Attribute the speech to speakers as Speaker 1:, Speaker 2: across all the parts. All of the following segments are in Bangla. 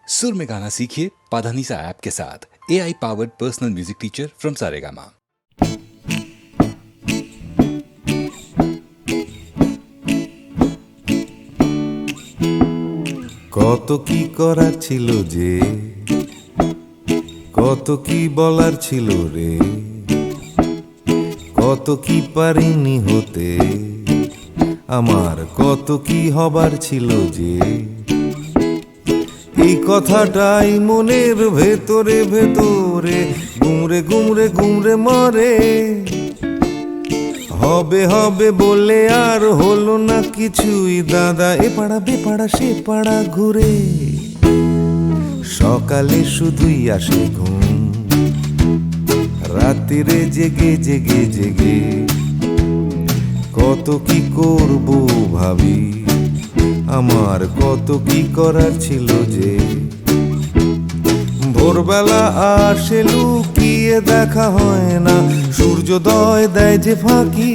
Speaker 1: सुर में गाना सीखिए पाधानीसा ऐप के साथ। AI powered personal music teacher from Saregama.
Speaker 2: কত কি করার ছিল যে, কত কি বলার ছিল রে, কত কি পারিনি হতে, আমার কত কি হবার ছিল যে। এই কথাটাই মনের ভেতরে ভেতরে গুমরে গুমরে গুমরে মরে। হবে হবে বলে আর হলো না কিছুই দাদা, এ পাড়া বেপাড়া সে পাড়া ঘুরে। সকালে শুধুই আসে ঘুম, রাত্রিরে জেগে জেগে জেগে কত কি করব ভাবি, আমার কত কি করার ছিল যে। ভোরবেলা আসে লুকিয়ে দেখা হয় না, সূর্যোদয় দেয় যে ফাঁকি।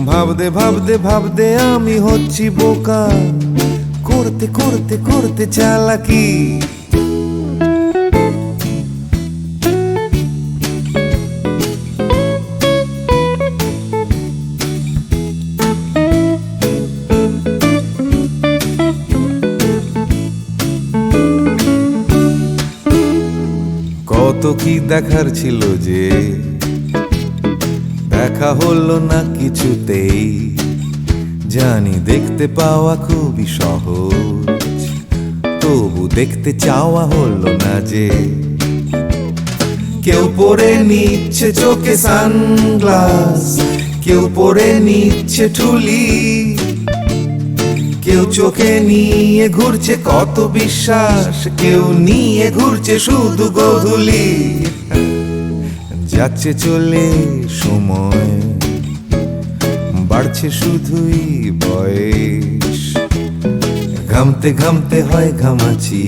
Speaker 2: ভাবতে ভাবতে ভাবতে আমি হচ্ছি বোকা, করতে করতে করতে চালাকি। কত কি দেখার ছিল যে, দেখা হলো না কিছুতেই। জানি দেখতে পাওয়া খুবই সহজ, তবু দেখতে চাওয়া হলো না যে। কেউ পরে নিচ্ছে চোখে সানগ্লাস, কেউ পরে নিচ্ছে ঠুলি, কেউ চোখে নিয়ে ঘুরছে কত বিশ্বাস, কেউ নিয়ে ঘুরছে শুধু গোধূলি। যাচ্ছে চলে সময়, বাড়ছে শুধুই বয়স। ঘামতে ঘামতে হয় ঘামাচি,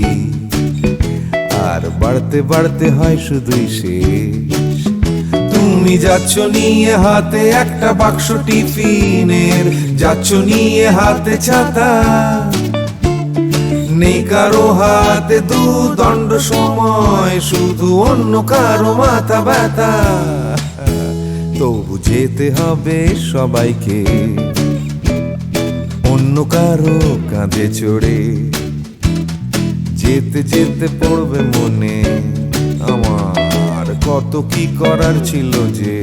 Speaker 2: আর বাড়তে বাড়তে হয় শুধুই শেষ। তুমি যাচ্ছ নিয়ে হাতে একটা বাক্স টিফিনের, যাচ্ছ নিয়ে হাতে ছাতা, নেই কারো হাতে দুদণ্ড সময়, শুধু অন্য কারো মাথা ব্যথা। তবু যেতে হবে সবাইকে অন্য কারো কাঁধে চড়ে। যেতে যেতে পড়বে মনে আমার কত কি করার ছিল যে।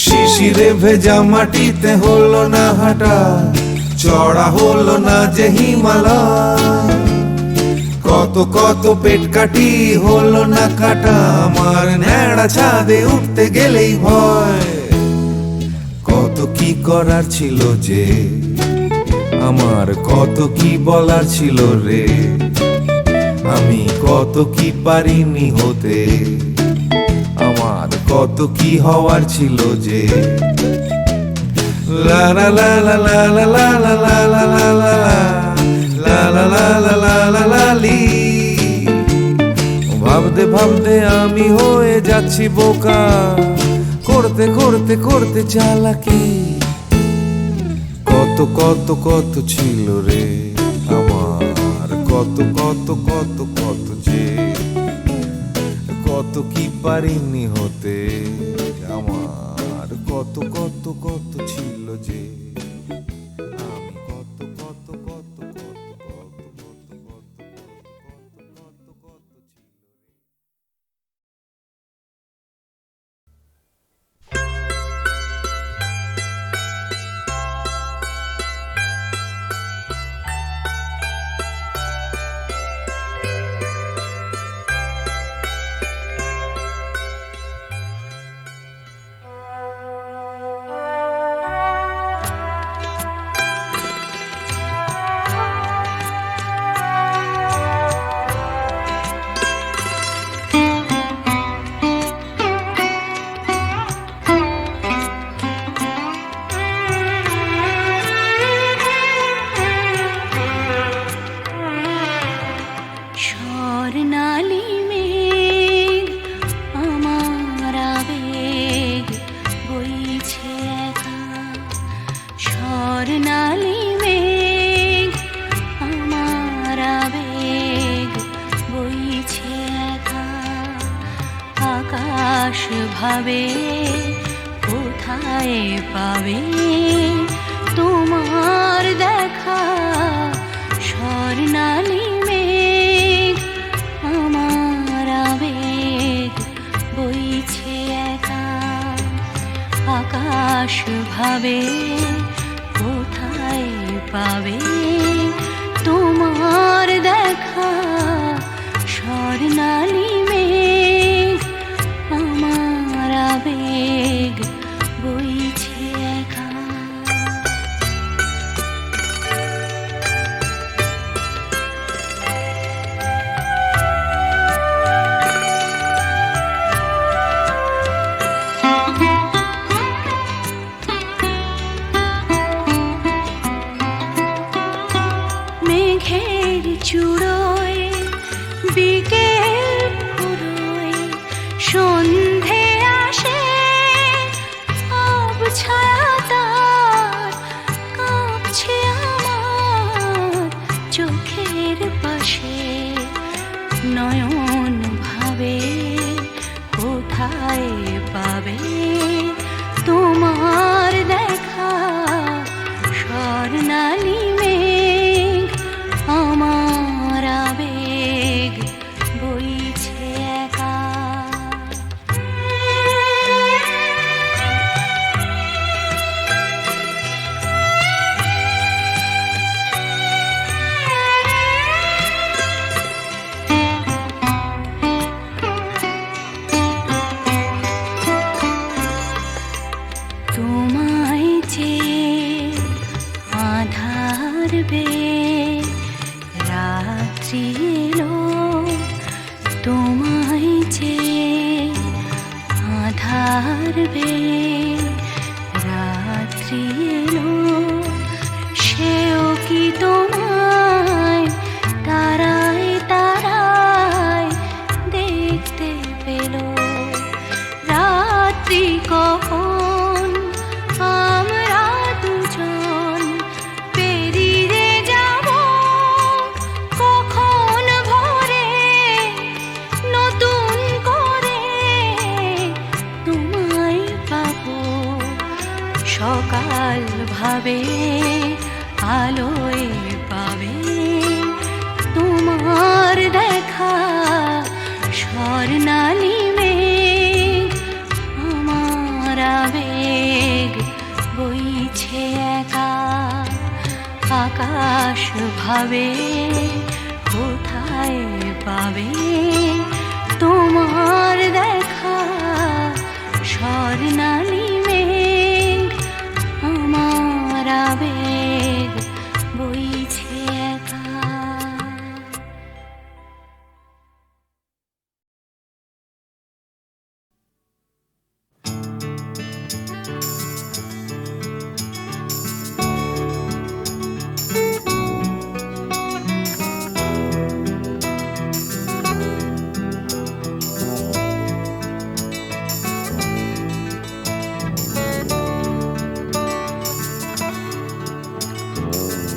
Speaker 2: শিশিরে ভেজা মাটিতে হলো না হাঁটা, চড়া হলো না যে হিমালয়। কত কত পেট কাটি হলো না কাটা, আমার ন্যাড়া ছাদে উঠতে গেলেই ভয়। কত কি করার ছিল যে, আমার কত কি বলার ছিল রে, আমি কত কি পারিনি হতে, আমার কত কি হওয়ার ছিল যে। লা লা লা লা লা লা লা লা লা লা লা লা লা লা লা লা লা লা লা লি। ভাবতে ভাবতে আমি হয়ে যাচ্ছি বোকা, করতে করতে করতে চালাকি। কত কত কত ছিল রে আমার, কত কত কত কত যে। কত কি পারিনি হতে, আমার কত কত কত ছিল যে। আমি কত কত কত কত কত কত কত কত কত ছিল।
Speaker 3: যাবে কোথায় পাবে তোমার দেখা স্বর্ণালী মেঘ আমার আবেগ বইছে একা আকাশ ভাবে কোথায় পাবে তোমার দেখা স্বর্ণালী মেঘ আমার আবেগ বইছে একা মেঘের চূড়োয় বিকেল ফুরোয় সন্ধে আসে ছায়া তার কাঁপছে আমার চোখের পাশে নয়ন ভাবে কোথায় পাবে তোমার দেখা স্বর্ণালী মেঘ আমার আবেগ বইছে একা তোমায় চেয়ে আধার বেয়ে রাত্রি এলো তোমায় চেয়ে আধার বেয়ে রাত্রি এলো সেও কি তোমায় তারায় তারায় দেখতে পেল রাত্রি কখন আমরা দুজন পেরিয়ে যাব কখন ভোরে নতুন করে তোমায় পাবো সকাল ভাবে আলোয় পাবে তোমার দেখা স্বর্ণালী মেঘ আমার আবেগ বইছে একা আকাশ ভাবে কোথায় পাবে তোমার দেখা স্বর্ণালী মেঘ আমার আবেগ বইছে একা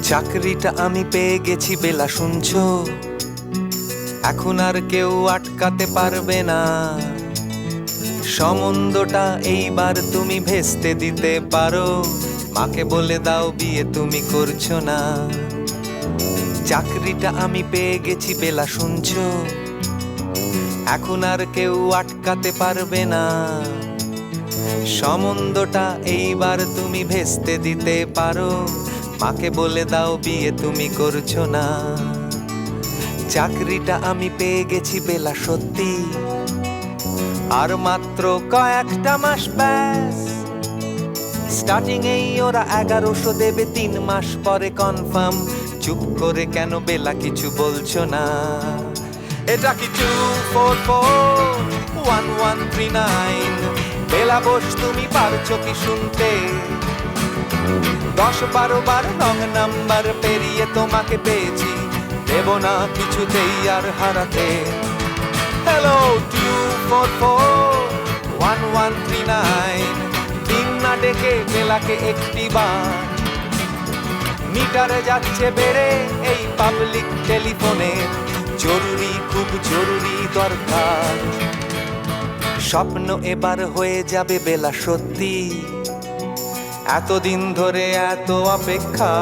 Speaker 4: চাকরিটা আমি পেয়ে গেছি বেলা শুনছো এখন আর কেউ আটকাতে পারবে না সম্বন্ধটা এইবার তুমি ভেস্তে দিতে পারো মাকে বলে দাও বিয়ে তুমি করছো না চাকরিটা আমি পেয়ে গেছি বেলা শুনছো এখন আর কেউ আটকাতে পারবে না সম্বন্ধটা এইবার তুমি ভেস্তে দিতে পারো মাকে বলে দাও বিয়ে তুমি করছো না চাকরিটা আমি পেয়ে গেছি বেলা সত্যি আর মাত্র কয়েকটা মাস ব্যাস স্টার্টিং এই ওরা 1100 দেবে 3 মাস পরে কনফার্ম চুপ করে কেন বেলা কিছু বলছো না এটা কি 2441139 বেলা বস তুমি পারছো কি শুনতে 10-12 বার রং নাম্বার পেরিয়ে তোমাকে পেয়েছি দেব না কিছুতেই আর হারাতে হ্যালো 2441139 দিন না ডেকে বেলাকে একটি বার মিটারে যাচ্ছে বেড়ে এই পাবলিক টেলিফোনে জরুরি খুব জরুরি দরকার স্বপ্ন এবার হয়ে যাবে বেলা সত্যি, এতদিন ধরে এত অপেক্ষা।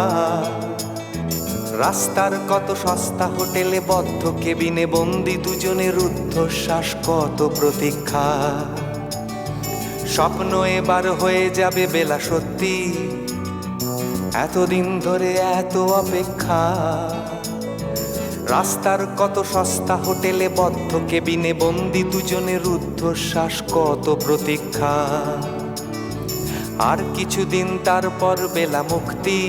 Speaker 4: রাস্তার কত সস্তা হোটেলে বদ্ধ কেবিনে বন্দি দুজনের রুদ্ধশ্বাস, কত প্রতীক্ষা। স্বপ্ন এবার হয়ে যাবে বেলা সত্যি, এতদিন ধরে এত অপেক্ষা। রাস্তার কত সস্তা হোটেলে বদ্ধ কেবিনে বন্দি দুজনের রুদ্ধশ্বাস, কত প্রতীক্ষা। আর কিছুদিন তারপর বেলা মুক্তি,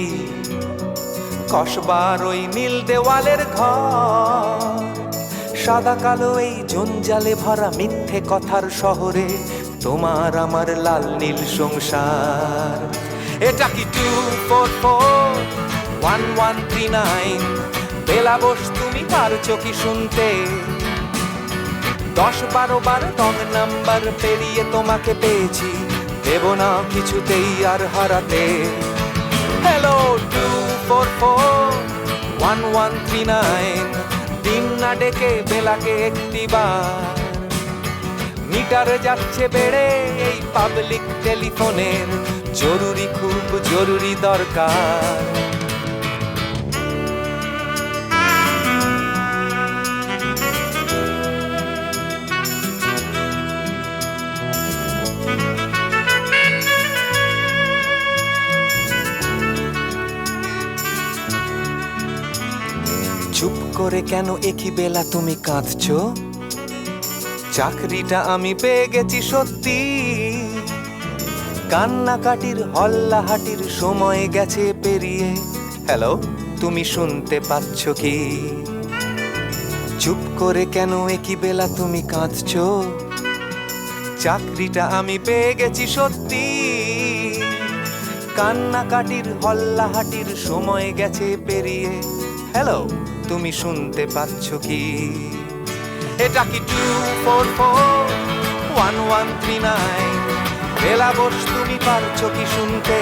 Speaker 4: কসবার ওই নীল দেওয়ালের ঘর। সাদা কালো এই জঞ্জালে ভরা মিথ্যে কথার শহরে তোমার আমার লাল নীল সংসার। এটা কি 2441139? বেলা বোস তুমি পারছো কি শুনতে? 10-12 বার রং নাম্বার পেরিয়ে তোমাকে পেয়েছি, দেব না কিছুতেই আর হারাতে। হ্যালো 2441139, দিন না ডেকে বেলাকে একটিবার। মিটার যাচ্ছে বেড়ে এই পাবলিক টেলিফোনের, জরুরি খুব জরুরি দরকার। চুপ করে কেন একই বেলা তুমি কাঁদছো? চাকরিটা আমি পেয়ে গেছি সত্যি, কান্নাকাটির হল্লাহাটির সময় গেছে পেরিয়ে। হ্যালো, তুমি শুনতে পাচ্ছ কি? চুপ করে কেন একই বেলা তুমি কাঁদছো? চাকরিটা আমি পেয়ে গেছি সত্যি, কান্নাকাটির হল্লাহাটির সময় গেছে পেরিয়ে। হ্যালো, তুমি শুনতে পাচ্ছ কি? এটা কি 2441139? বেলা বোস তুমি পারছো কি শুনতে?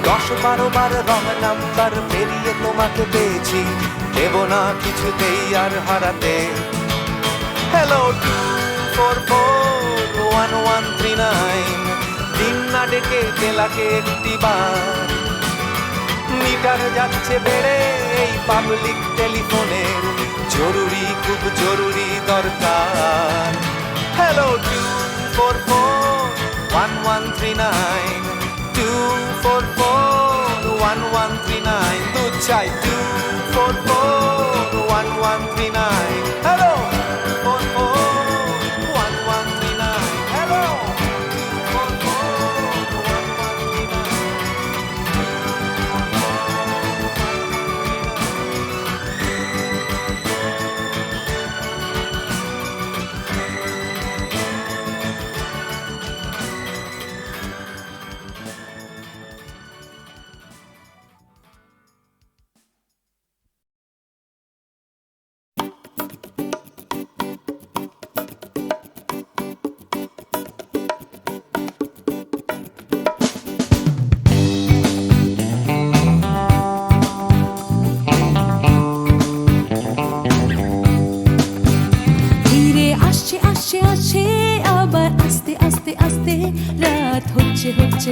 Speaker 4: 10-12 বার রং নাম্বার পেরিয়ে তোমাকে পেয়েছি, দেব না কিছুতেই আর হারাতে। হ্যালো 2441139, দিন না ডেকে বেলাকে একটিবার। মিটার যাচ্ছে বেড়ে এই পাবলিক টেলিফোনের, জরুরি খুব জরুরি দরকার। হ্যালো 2441139, 2441139, দুধ চাই 2441139। Hello 2441139, hello 2441139।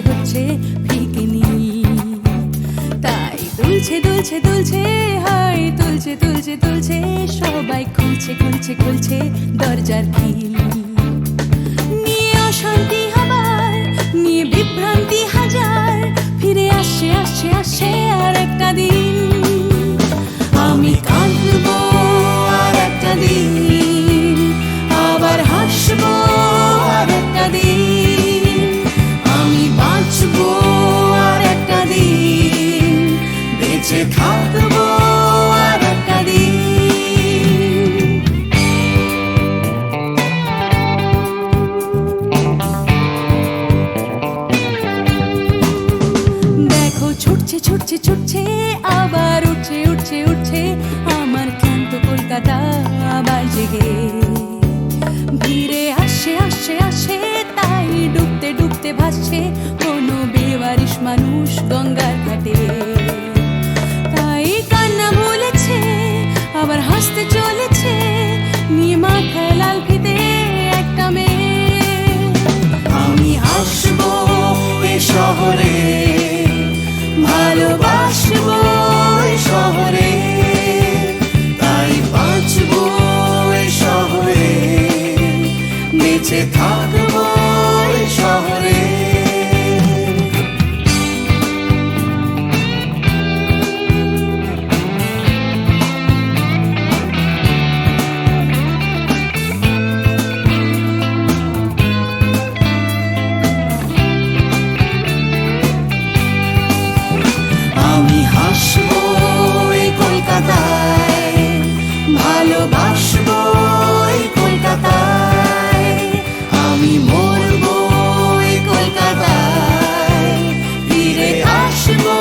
Speaker 5: হচ্ছে ফিকে নীল, তাই দুলছে দুলছে দুলছে হাই তুলছে তুলছে তুলছে, সবাই খুলছে খুলছে খুলছে দরজার খিল। নিয়ে অশান্তি হাবার, নিয়ে বিভ্রান্তি হাজার, ফিরে আসছে আসছে আসছে আর একটা দিন। আমি কাঁদবো আর একটা দিন, আবার হাসবো আর একটা দিন। আমি বাঁচবো আর একটা দিন, বেঁচে থাকবো আর একটা দিন। দেখো ছুটছে ছুটছে ছুটছে, আবার উঠছে উঠছে উঠছে আমার ক্লান্ত কলকাতা আবার জেগে। ভিড়ে আসছে আসছে আসছে, তাই ডুবতে ডুবতে ভাসছে কোনো বেওয়ারিশ মানুষ গঙ্গার ঘাটে। তাই কান্না ভুলেছে, আবার হাসতে চলেছে, নিয়ে মাথায় লাল ফিতে একটা
Speaker 2: বেঁচে থাকবো এই শহরে। আমি হাসবো এই কলকাতায়, ভালোবাসবো এই কলকাতায়, আমি মরবো এই কলকাতায়, ফিরে আসবো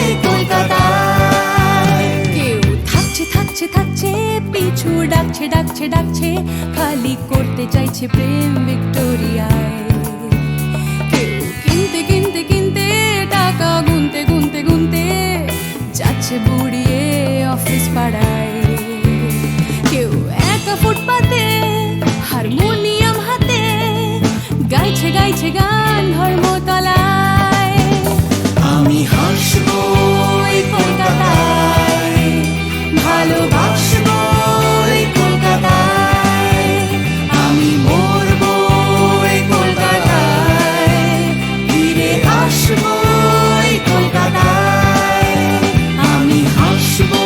Speaker 2: এই কলকাতায়।
Speaker 5: কেউ থাকছে থাকছে থাকছে, পিছু ডাকছে ডাকছে ডাকছে, খালি করতে চাইছে প্রেম ভিক্টোরিয়ায়। কেউ কিনতে কিনতে কিনতে, টাকা গুনতে গুনতে গুনতে, যাচ্ছে বুড়িয়ে অফিস পাড়ায়। কেউ একা ফুটপাতে হারমোনিয়াম হাতে, গাইছে গাইছে গান ধর্মতলায়।
Speaker 2: আমি হাসবো এই কলকাতায়, ভালোবাসবো এই কলকাতায়, আমি মরবো এই কলকাতায়, ফিরে আসবো এই কলকাতায়। আমি হাসবো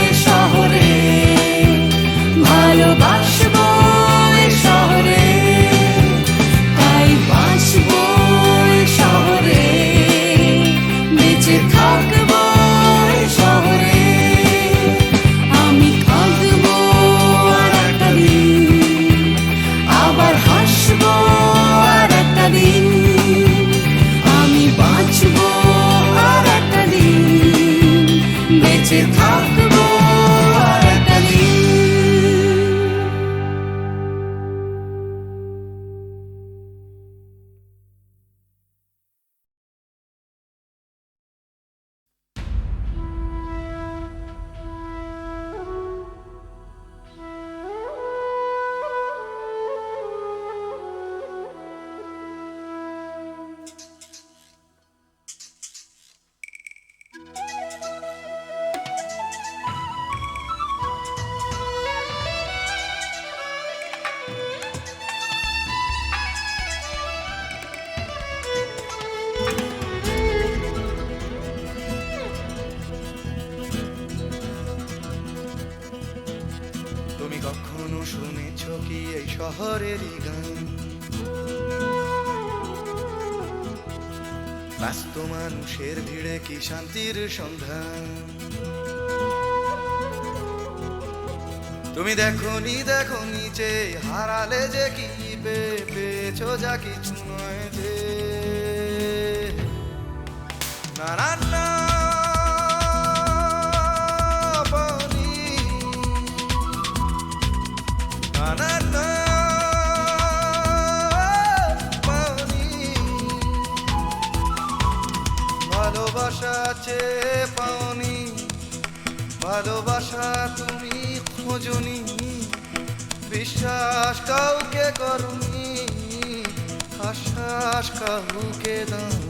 Speaker 2: এই শহরে, ভালোবাসবো এই শহরে, তাই বাসবো এই শহরে, বেঁচে থাকবো এই শহরে। আমি কাঁদবো আর একটা দিন, আবার হাসবো আর একটা দিন, আমি বাঁচবো আর একটা দিন, বেঁচে থাকবো আর একটা দিন।
Speaker 6: তুমি কখনো শুনেছ কি এই শহরেরই গান? ব্যস্ত মানুষের ভিড়ে কি শান্তির সন্ধান? তুমি দেখোনি দেখোনি যে হারালে যে কি পেয়েছো যা কিছু নয় যে। না না না পানি, না না না পানি, ভালোবাসা চেয়ে পাওনি, ভালোবাসা তুমি খোঁজনি, বিশ্বাস কাউকে করনি, আশ্বাস কাউকে দাওনি।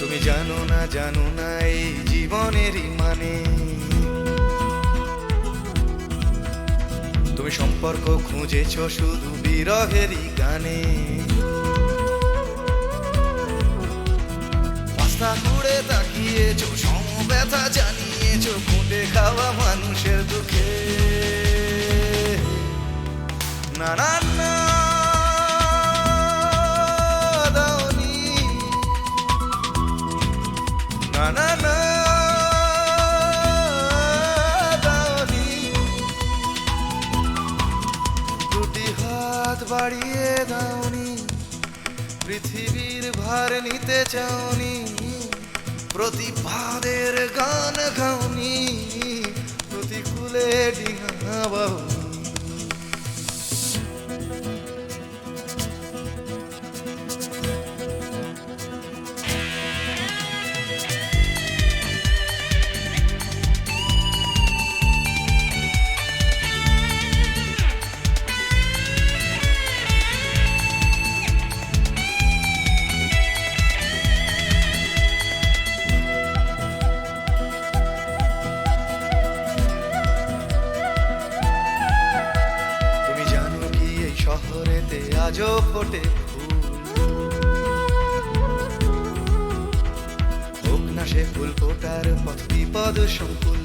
Speaker 6: তুমি জানো না এই জীবনেরই মানে। তুমি সম্পর্ক খুঁজেছো শুধু বিরহেরই গানে। রাস্তা ঘুরে তাকিয়েছো, সমব্যথা জানিয়েছো, খুঁটে খাওয়া মানুষের দুঃখে। না না না দাওনি, না না না দাওনি, দুটি হাত বাড়িয়ে দাওনি, পৃথিবীর ভার নিতে চাওনি, প্রতিবাদের গান গাওনি, প্রতিকূলে ডিঙা বাউনি। শহরেতে আজও ফোটে ফুল, হোক না সে ফুল ফোটার পথ বিপদ সংকুল।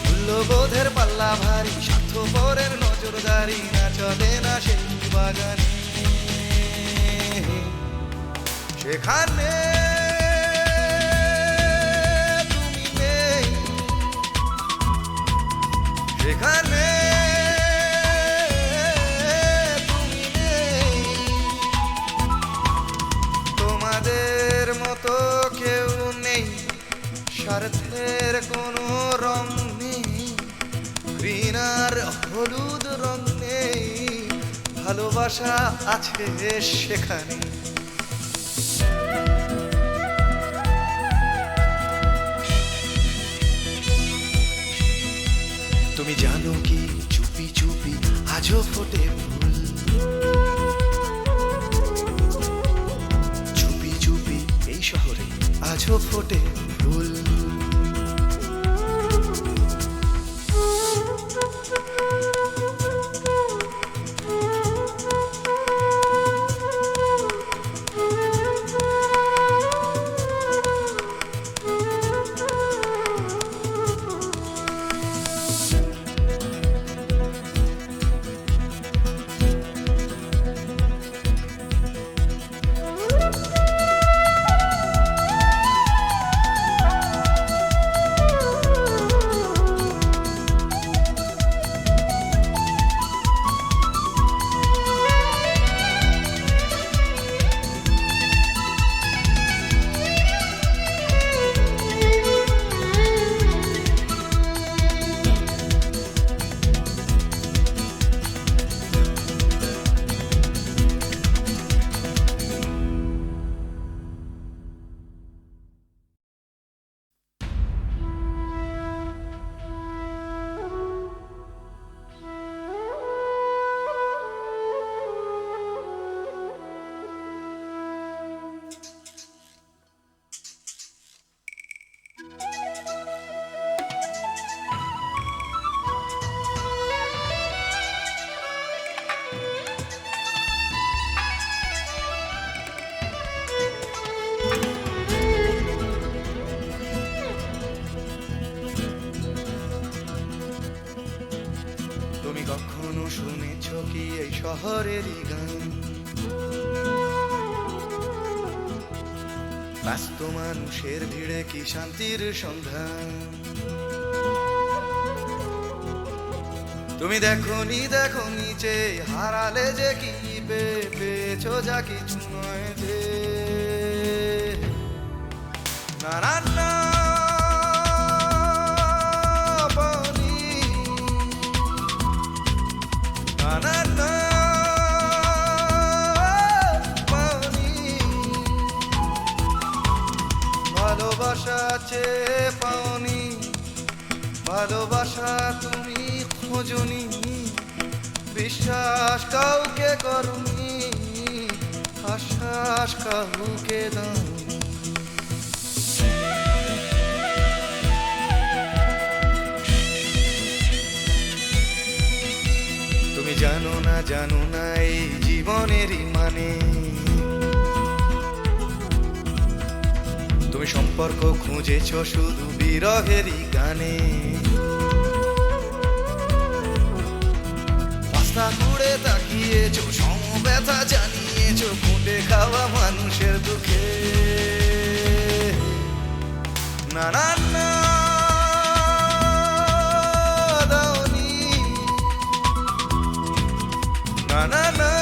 Speaker 6: মূল্যবোধের পাল্লা ভারী, স্বার্থপরের নজরদারি না চলে না সেই বাগানে। সেখানে তুমি নেই, সেখানে তুমি নেই। তোমাদের মতো কেউ নেই, স্বার্থের কোনো রং নেই, ঘৃণার হলুদ রং নেই, ভালোবাসা আছে সেখানে। তুমি জানো কি চুপি চুপি আজও ফোটে ফুল, চুপি চুপি এই শহরে আজও ফোটে ফুল। তুমি কখনো শুনেছ কি এই শহরেরই গান? ব্যস্ত মানুষের ভিড়ে কি শান্তির সন্ধান? তুমি দেখোনি দেখোনি যে হারালে যে কি পেয়েছো যা কিছু নয় যে। না না না পানি, না না না পানি, ভালোবাসা চেয়ে পাওনি, ভালোবাসা তুমি খোঁজনি, বিশ্বাস কাউকে করনি, আশ্বাস কাউকে দাওনি। তুমি জানো না এই জীবনেরই মানে। তুমি সম্পর্ক খুঁজেছ শুধু বিরহেরই গানে। রাস্তা ঘুরে তাকিয়েছো, সমব্যথা জানিয়েছো, ফুটে খাওয়া মানুষের দুঃখে। না না না দাওনি, না না না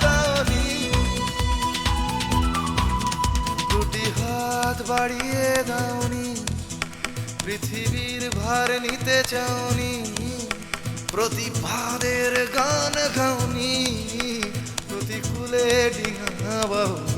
Speaker 6: দাওনি, দুটি হাত বাড়িয়ে দাওনি, পৃথিবীর ভার নিতে চাওনি, প্রতিবাদের গান গাওনি, প্রতিকূলে ডিঙা বাহুনি।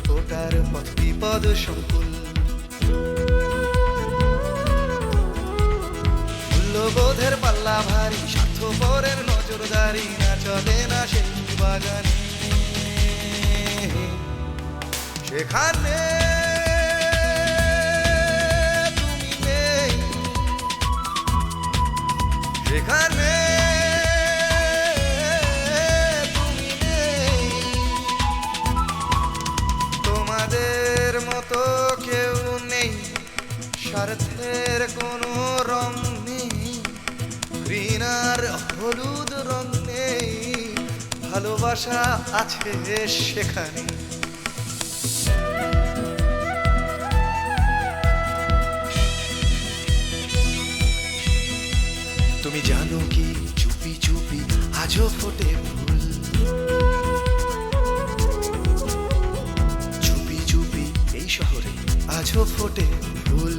Speaker 6: ফুলকোটার পথ বিপদ সংকুল। মূল্যবোধের পাল্লা ভারী, স্বার্থপরের নজরদারি, না চলে না সেই বাগানে। সেখানে তুমি নেই, সেখানে তুমি নেই। তোমাদের মতো কেউ নেই, স্বার্থের কোনো রং নেই, ঘৃণার হলুদ রং নেই, ভালোবাসা আছে সেখানে। তুমি জানো কি চুপি চুপি আজও ফোটে ফুল, চুপি চুপি এই শহরে আজও ফোটে ফুল।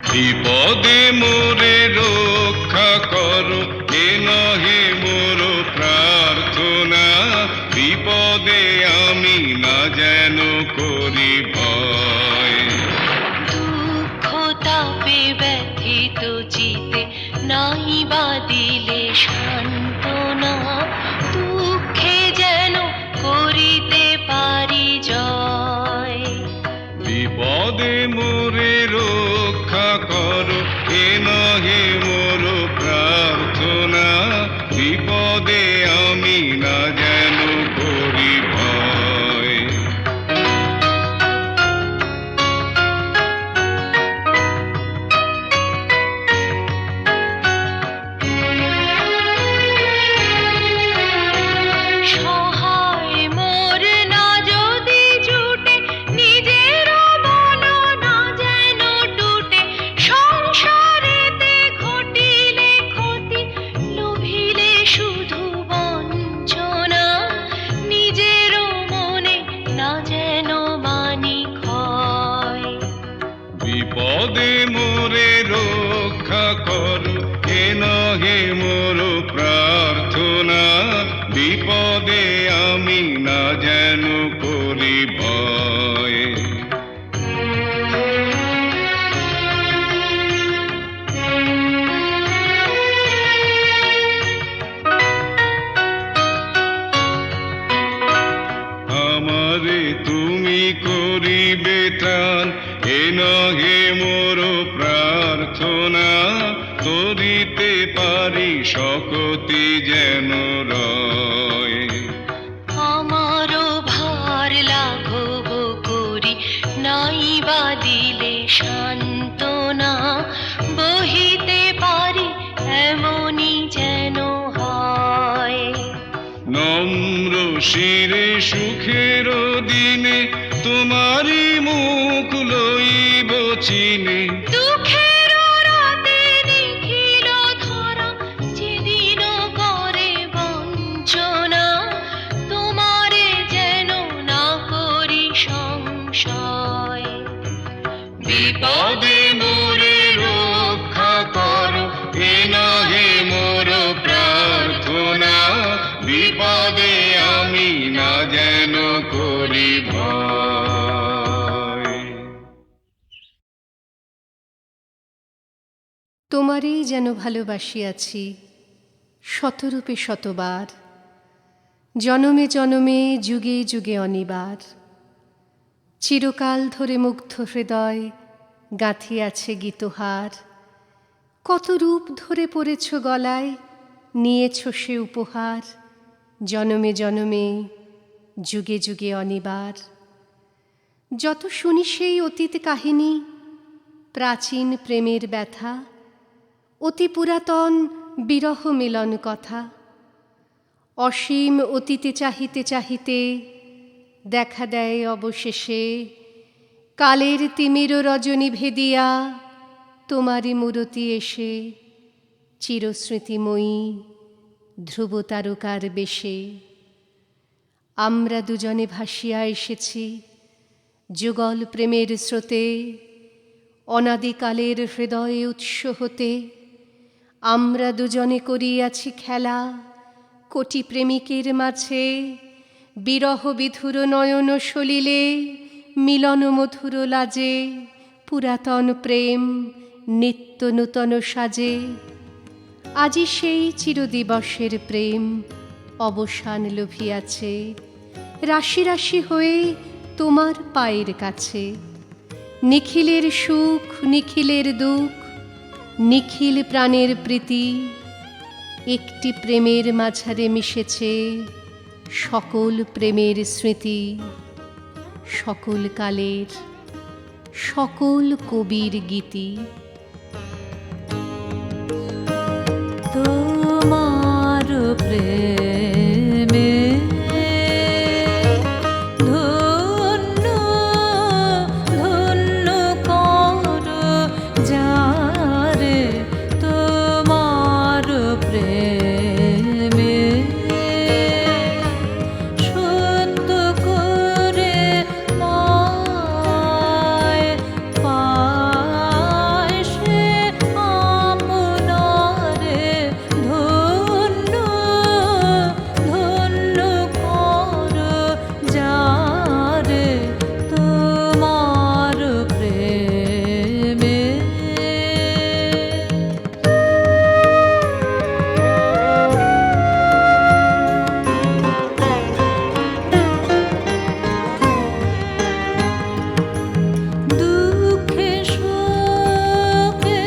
Speaker 7: বিপদে মোরে রক্ষা করো, এ নহে মোর প্রার্থনা। বিপদে আমি না যেন করি ভয়।
Speaker 3: দুঃখ তাপে ব্যথিত চিতে নাই বা দিলে সান্ত্বনা, দুঃখে যেন করিতে পারি জয়।
Speaker 7: বিপদে মোরে রক্ষা করো, এ নহে মোর প্রার্থনা। বিপদে আমি না যেন করি ভয়।
Speaker 3: সহায় মোর না যদি জুটে, নিজের মন না যেন টুটে, সংসারেতে ঘটিলে ক্ষতি, লোভিলে শুধু বঞ্চনা, নিজের মনে না যেন মানি ক্ষয়।
Speaker 7: বিপদে মোরে রক্ষা করো, এ নহে মোর প্রার্থনা। বিপদে আমি না যেন করি ভয়। আমারে তুমি করিবে ত্রাণ, এ নহে মোর প্রার্থনা। করিতে পারি শকতি যেন রয়।
Speaker 3: আমারও ভার লাঘব করি, নাই বা দিলে সান্ত্বনা, বহিতে পারি এমনই যেন হয়।
Speaker 7: নম্র শিরে সুখের দিনে তোমারি মুখ লইব চিনে।
Speaker 3: দুঃখের রাতে নিখিল ধরা, যেদিন করে বঞ্চনা, তোমারে যেন না করি সংশয়। বিপদে মোরে রক্ষা করো,
Speaker 7: এ নহে মোর প্রার্থনা। বিপদে আমি না যেন করি ভয়।
Speaker 8: তোমারই যেন ভালোবাসিয়াছি শতরূপে শতবার, জনমে জনমে যুগে যুগে অনিবার। চিরকাল ধরে মুগ্ধ হৃদয় গাঁথিয়াছে গীতহার, কত রূপ ধরে পড়েছ গলায়, নিয়েছ সে উপহার, জনমে জনমে যুগে যুগে অনিবার। যত শুনি সেই অতীত কাহিনী, প্রাচীন প্রেমের ব্যথা, অতি পুরাতন বিরহ মিলন কথা, অসীম অতীতে চাহিতে চাহিতে দেখা দেয় অবশেষে কালের তিমির রজনী ভেদিয়া তোমারই মূরতি এসে, চিরস্মৃতিময়ী ধ্রুব তারকার বেশে। আমরা দুজনে ভাসিয়া এসেছি যুগল প্রেমের স্রোতে, অনাদিকালের হৃদয়ে উৎস হতে। আমরা দুজনে করিয়াছি খেলা কোটি প্রেমিকের মাঝে, বিরহ বিধুর নয়ন সলিলে মিলন মধুর লাজে, পুরাতন প্রেম নিত্য নূতন সাজে। আজি সেই চিরদিবসের প্রেম অবসান লভিয়াছে, রাশি রাশি হয়ে তোমার পায়ের কাছে। নিখিলের সুখ নিখিলের দুঃখ, নিখিল প্রাণের প্রীতি, একটি প্রেমের মাঝারে মিশেছে সকল প্রেমের স্মৃতি। সকল কালের সকল কবির গীতি।
Speaker 5: তোমার প্রেমে ধন্য ধন্য কর যারে, তোমার প্রেমে সত্য করে পায় পায় সে আপনারে। ধন্য ধন্য কর যারে, তোমার প্রেমে। দুঃখে শোকে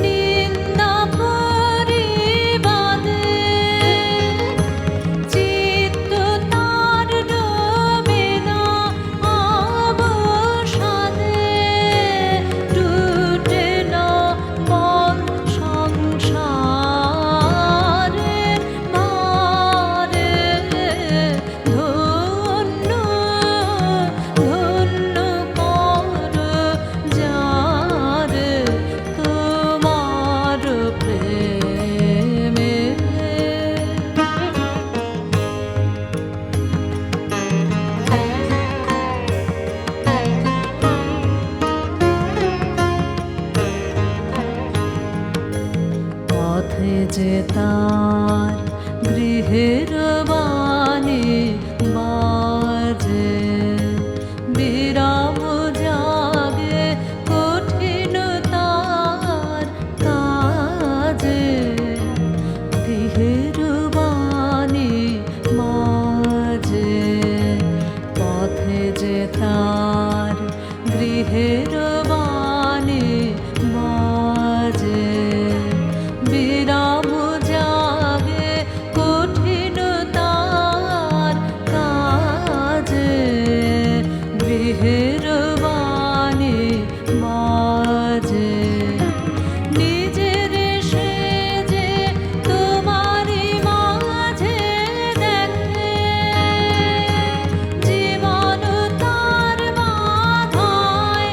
Speaker 5: নিন্দা পরিবাদে, চিত্ত তার ডোবে না অবসাদে। টুটে না মন সংসারের ভারে। ধন্য ধন্য কর যারে, তোমার প্রেমে। পথে যে তার গৃহের বাণী বাজে, বিরাম জাগে কঠিন তার কাজে। গৃহের বাণী মাঝে, পথে যে তার গৃহের বাণী মাঝে, বিরাম জাগে কঠিন তার কাজে। গৃহের বাণী মাঝে নিজের সেজে তোমারই মাঝে দেখে, জীবন তার বাধায়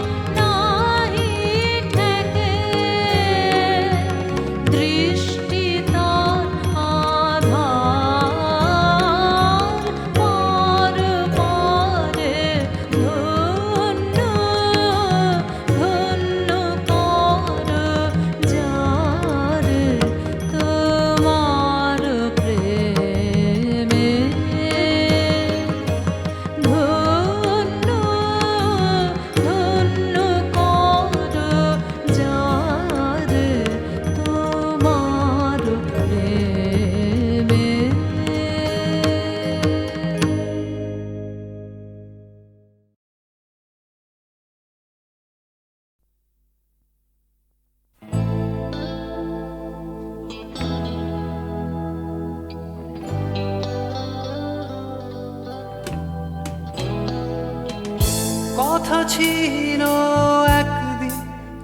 Speaker 6: কথা ছিল একদিন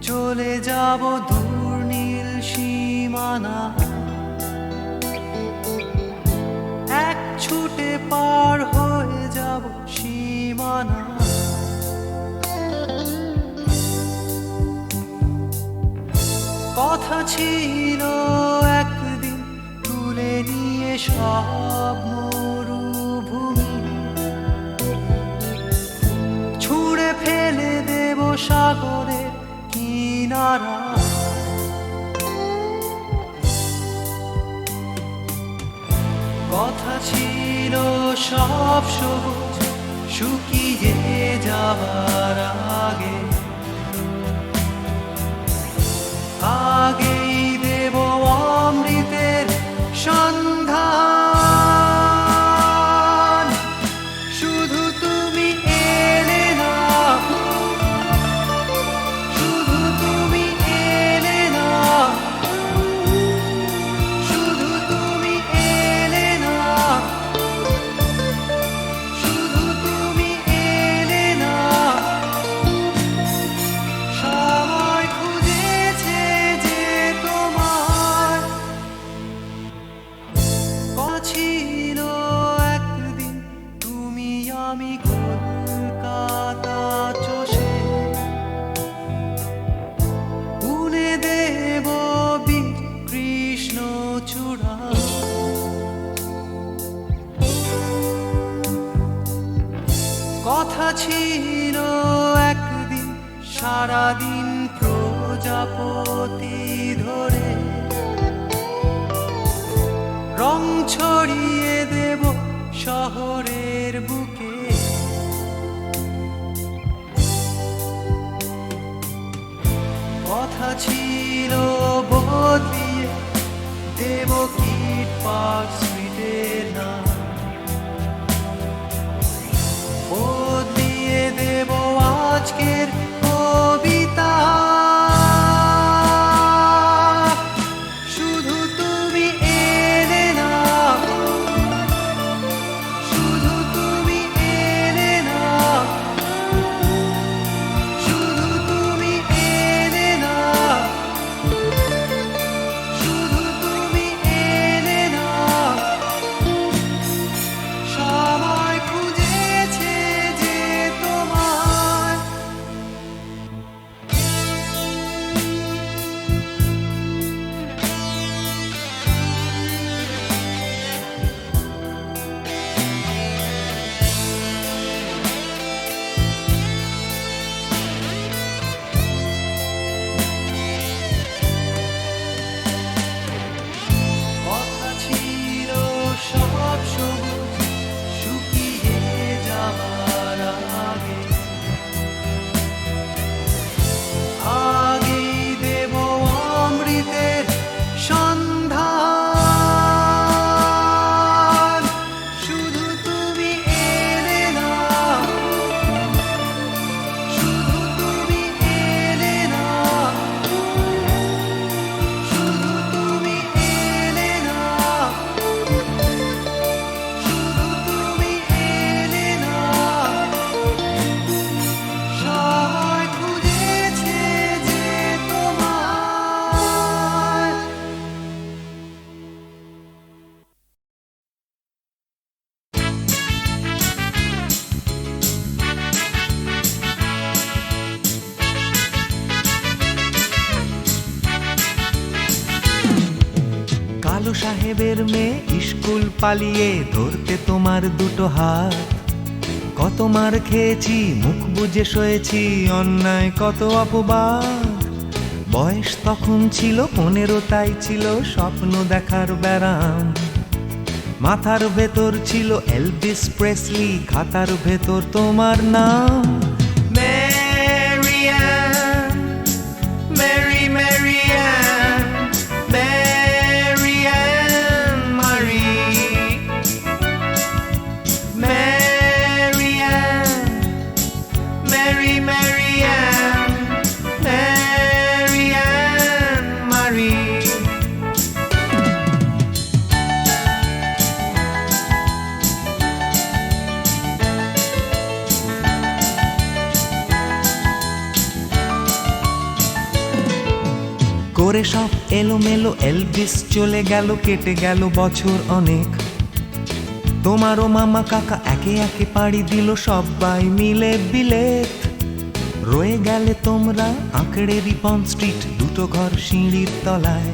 Speaker 6: চলে যাব দূর নীল সীমানা, এক ছুটে পার হয়ে যাব সীমানা। কথা ছিল একদিন তুলে নিয়ে সব মরুভূমি, ছুঁড়ে ফেলে দেব সাগরের কিনারা। কথা ছিল সব সবুজ শুকিয়ে যাবার আগে, আগেই দেব অমৃতের সন্ধান। শুধু তুমি এলে না, শুধু তুমি এলে না, শুধু তুমি এলে না, শুধু তুমি এলে না। সবাই খুঁজেছে যে তোমার কথা ছিল একদিন তুমি আমি কলকাতা চষে বুনে দেব বীর কৃষ্ণ চূড়া। কথা ছিল একদিন সারাদিন প্রজাপতি ধরে রং ছড়িয়ে দেব শহরের বুকে। কথা ছিল বদলিয়ে দেব কিট পার্ক স্ট্রিটের নাম, বদলিয়ে দেব আজকের কবিতা। শুধু তুমি এলে না, শুধু তুমি এলে না, শুধু তুমি এলে না, শুধু তুমি এলে না। সবাই খুঁজেছে যে তোমার কথা ছিল সব সবুজ শুকিয়ে যাবার আগে, আগেই দেব অমৃতের সন্ধান। শুধু তুমি এলে না, শুধু তুমি এলে না, শুধু তুমি এলে না, শুধু তুমি এলে না। সবাই খুঁজেছে যে তোমার কালো সাহেবের মেয়ে স্কুল পালিয়ে ধরতে তোমার দুটো হাত। কত মার খেয়েছি মুখ বুজে সয়েছি অন্যায় কত অপবাদ। বয়স তখন ছিল 15, তাই ছিল স্বপ্ন দেখার ব্যারাম। মাথার ভেতর ছিল এলভিস প্রেসলি, খাতার ভেতর তোমার নাম। ম্যারিয়ান, মেরি ম্যারিয়ান, ম্যারিয়ান মারি, ম্যারিয়ান, মেরি ম্যারিয়ান, ম্যারিয়ান মারি। করে সব এলোমেলো এলভিস চলে গেল, কেটে গেল বছর অনেক। তোমারও মামা কাকা একে একে পাড়ি দিল, সবাই মিলে বিলেত। রয়ে গেলে তোমরা আঁকড়ে রিপন স্ট্রিট, দুটো ঘর সিঁড়ির তলায়।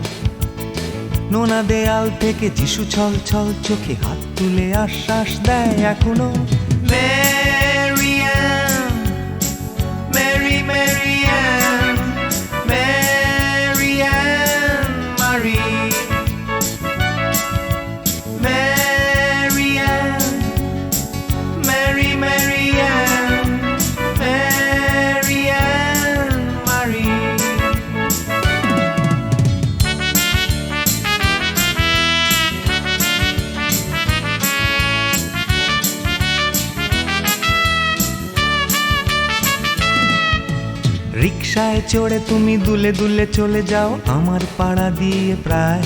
Speaker 6: নোনা দেয়াল থেকে যিশু ছল ছল চোখে হাত তুলে আশ্বাস দেয় এখনো, Mary Ann, Mary Mary Ann, Mary Ann মারি, Mary Ann, Mary Mary Ann, Mary Ann মারি। রিকশায় চড়ে তুমি দুলে দুলে চলে যাও আমার পাড়া দিয়ে প্রায়।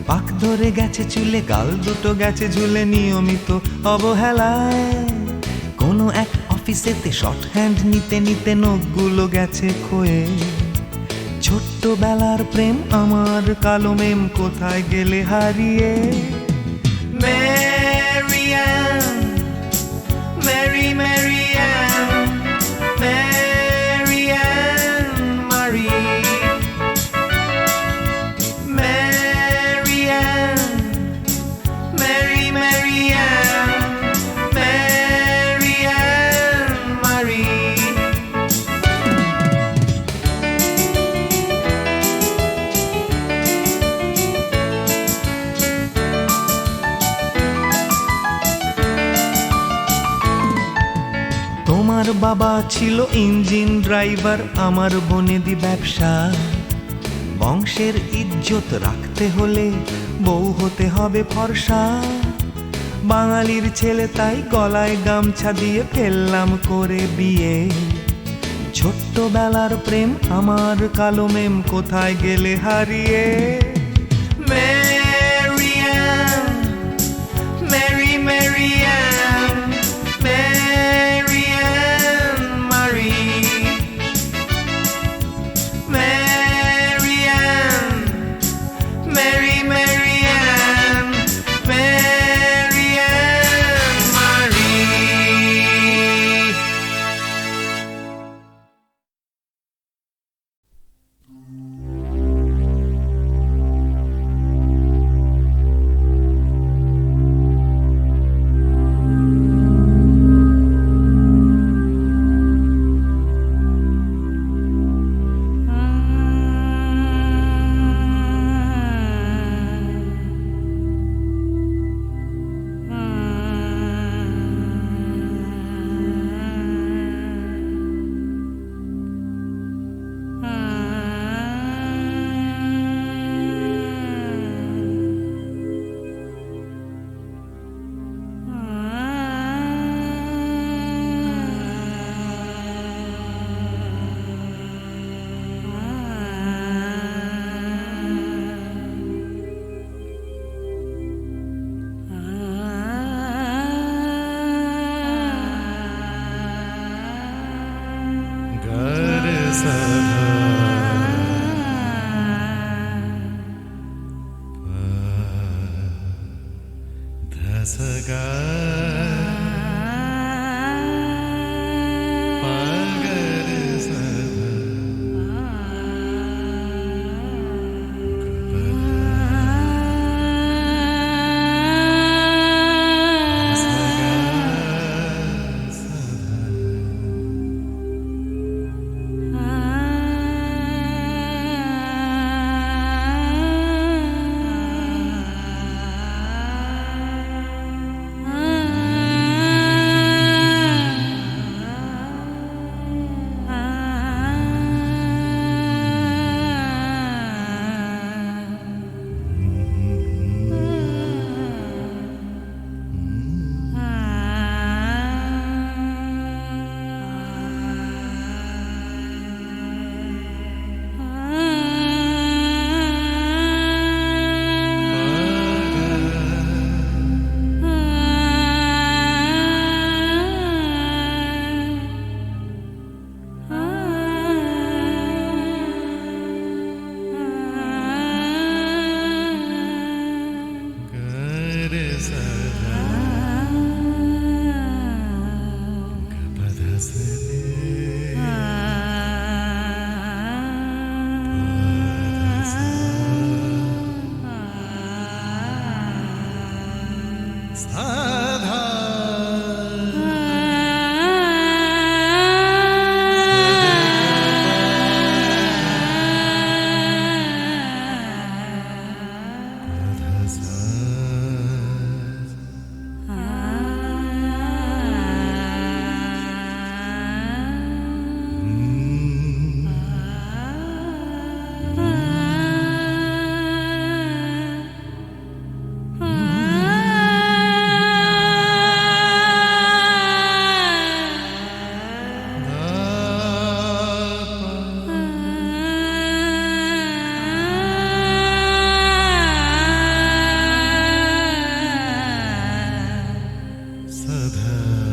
Speaker 6: পাক ধরে গেছে চুলে, গাল দুটো গেছে ঝুলে নিয়মিত অবহেলায়। কোনো এক অফিসেতে শর্ট হ্যান্ড নিতে নিতে নখগুলো গেছে ক্ষয়ে। ছোট্টবেলার প্রেম আমার কালো মেম কোথায় গেলে হারিয়ে। Mary Ann, Mary Mary Ann, Mary Ann মারি, Mary Ann, Mary Mary Ann, Mary Ann মারি। তোমার বাবা ছিল ইঞ্জিন ড্রাইভার, আমার বনেদি ব্যবসা। বংশের ইজ্জত রাখতে হলে বউ হতে হবে ফর্সা। বাঙালির ছেলে তাই গলায় গামছা দিয়ে ফেললাম করে বিয়ে। ছোট্টবেলার প্রেম আমার কালো মেম কোথায় গেলে হারিয়ে। Mary Ann, Mary Mary Ann, Mary Ann মারি, Mary Ann, Mary Mary Ann, Mary Ann মারি। আধার